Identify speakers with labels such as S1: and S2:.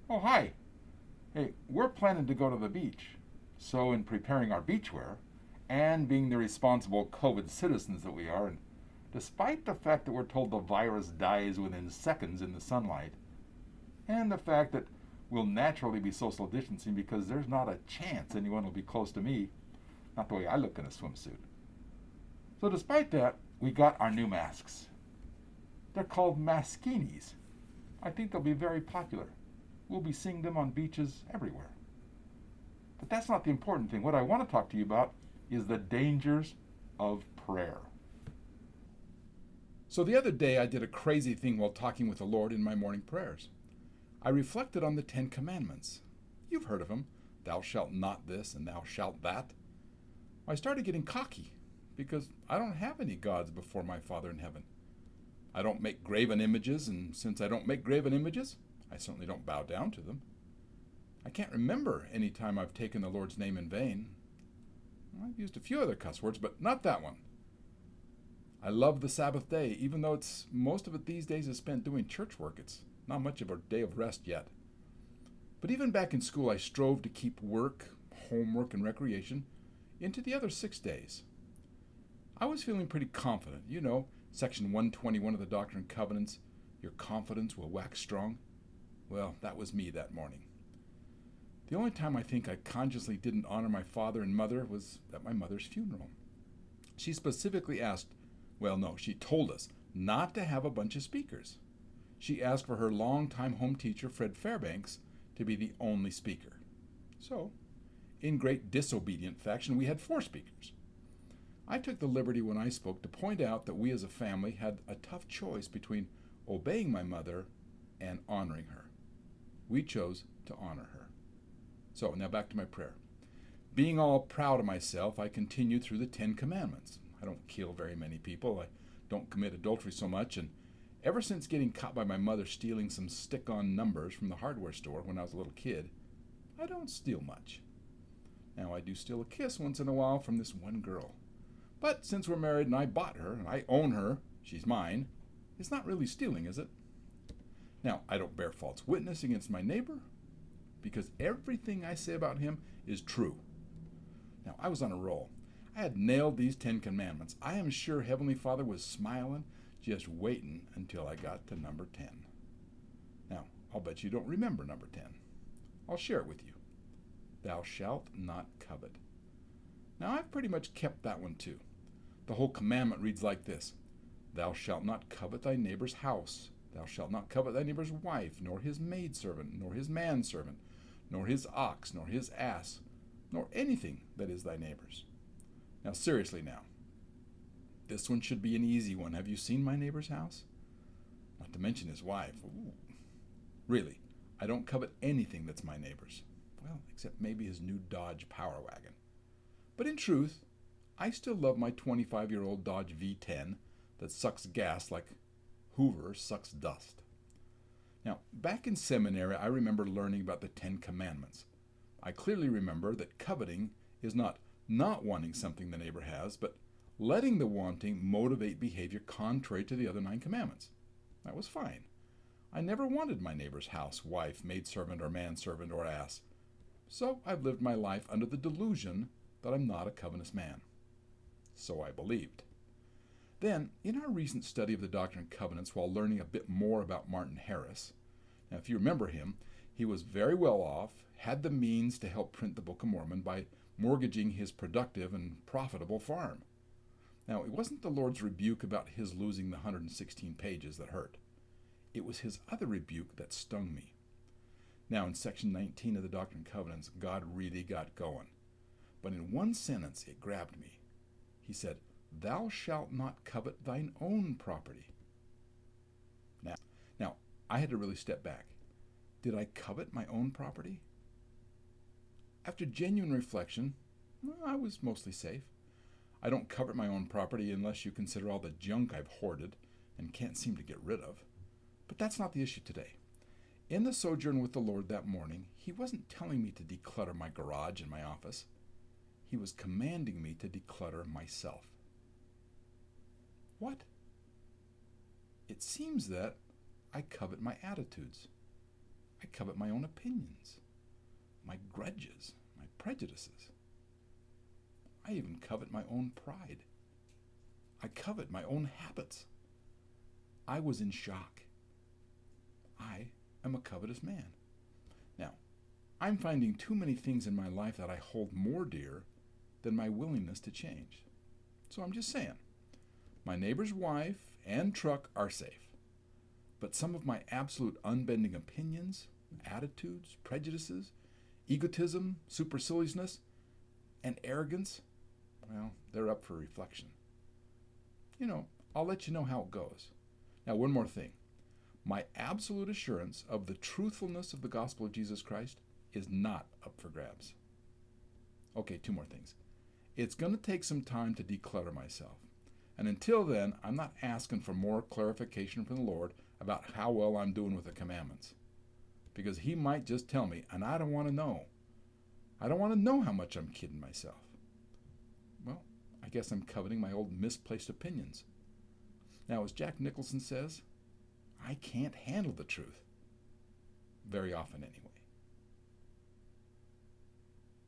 S1: Oh, hi. Hey, we're planning to go to the beach. So, in preparing our beachwear and being the responsible COVID citizens that we are, and despite the fact that we're told the virus dies within seconds in the sunlight, and the fact that we'll naturally be social distancing because there's not a chance anyone will be close to me, not the way I look in a swimsuit. So, despite that, we got our new masks. They're called Maskinis. I think they'll be very popular. We'll be seeing them on beaches everywhere. But that's not the important thing. What I want to talk to you about is the dangers of prayer. So the other day I did a crazy thing while talking with the Lord in my morning prayers. I reflected on the 10 commandments. You've heard of them. Thou shalt not this and thou shalt that. I started getting cocky because I don't have any gods before my Father in heaven. I don't make graven images, and since I don't make graven images, I certainly don't bow down to them. I can't remember any time I've taken the Lord's name in vain. I've used a few other cuss words, but not that one. I love the Sabbath day, even though most of it these days is spent doing church work. It's not much of a day of rest yet. But even back in school, I strove to keep work, homework, and recreation into the other 6 days. I was feeling pretty confident. You know, Section 121 of the Doctrine and Covenants, your confidence will wax strong. Well, that was me that morning. The only time I think I consciously didn't honor my father and mother was at my mother's funeral. She specifically asked, she told us not to have a bunch of speakers. She asked for her longtime home teacher, Fred Fairbanks, to be the only speaker. So, in great disobedient fashion, we had 4 speakers. I took the liberty when I spoke to point out that we as a family had a tough choice between obeying my mother and honoring her. We chose to honor her. So, now back to my prayer. Being all proud of myself, I continued through the 10 commandments. I don't kill very many people. I don't commit adultery so much. And ever since getting caught by my mother stealing some stick-on numbers from the hardware store when I was a little kid, I don't steal much. Now, I do steal a kiss once in a while from this one girl. But since we're married and I bought her and I own her, she's mine, it's not really stealing, is it? Now, I don't bear false witness against my neighbor because everything I say about him is true. Now, I was on a roll. I had nailed these 10 commandments. I am sure Heavenly Father was smiling, just waiting until I got to number 10. Now, I'll bet you don't remember number 10. I'll share it with you. Thou shalt not covet. Now, I've pretty much kept that one too. The whole commandment reads like this. Thou shalt not covet thy neighbor's house. Thou shalt not covet thy neighbor's wife, nor his maidservant, nor his manservant, nor his ox, nor his ass, nor anything that is thy neighbor's. Now, seriously now. This one should be an easy one. Have you seen my neighbor's house? Not to mention his wife. Ooh. Really, I don't covet anything that's my neighbor's. Well, except maybe his new Dodge Power Wagon. But in truth, I still love my 25-year-old Dodge V10 that sucks gas like Hoover sucks dust. Now, back in seminary, I remember learning about the 10 Commandments. I clearly remember that coveting is not wanting something the neighbor has, but letting the wanting motivate behavior contrary to the other 9 commandments. That was fine. I never wanted my neighbor's house, wife, maidservant, or manservant, or ass. So I've lived my life under the delusion that I'm not a covetous man. So I believed. Then, in our recent study of the Doctrine and Covenants while learning a bit more about Martin Harris, now if you remember him, he was very well off, had the means to help print the Book of Mormon by mortgaging his productive and profitable farm. Now, it wasn't the Lord's rebuke about his losing the 116 pages that hurt. It was his other rebuke that stung me. Now, in section 19 of the Doctrine and Covenants, God really got going. But in one sentence, it grabbed me. He said, Thou shalt not covet thine own property. Now, I had to really step back. Did I covet my own property? After genuine reflection, I was mostly safe. I don't covet my own property unless you consider all the junk I've hoarded and can't seem to get rid of. But that's not the issue today. In the sojourn with the Lord that morning, he wasn't telling me to declutter my garage and my office. He was commanding me to declutter myself. What? It seems that I covet my attitudes. I covet my own opinions, my grudges, my prejudices. I even covet my own pride. I covet my own habits. I was in shock. I am a covetous man. Now, I'm finding too many things in my life that I hold more dear than my willingness to change. So I'm just saying, my neighbor's wife and truck are safe. But some of my absolute unbending opinions, attitudes, prejudices, egotism, superciliousness, and arrogance, well, they're up for reflection. I'll let you know how it goes. Now, one more thing. My absolute assurance of the truthfulness of the gospel of Jesus Christ is not up for grabs. Okay, two more things. It's going to take some time to declutter myself. And until then, I'm not asking for more clarification from the Lord about how well I'm doing with the commandments. Because he might just tell me, and I don't want to know. I don't want to know how much I'm kidding myself. Well, I guess I'm coveting my old misplaced opinions. Now, as Jack Nicholson says, I can't handle the truth. Very often anyway.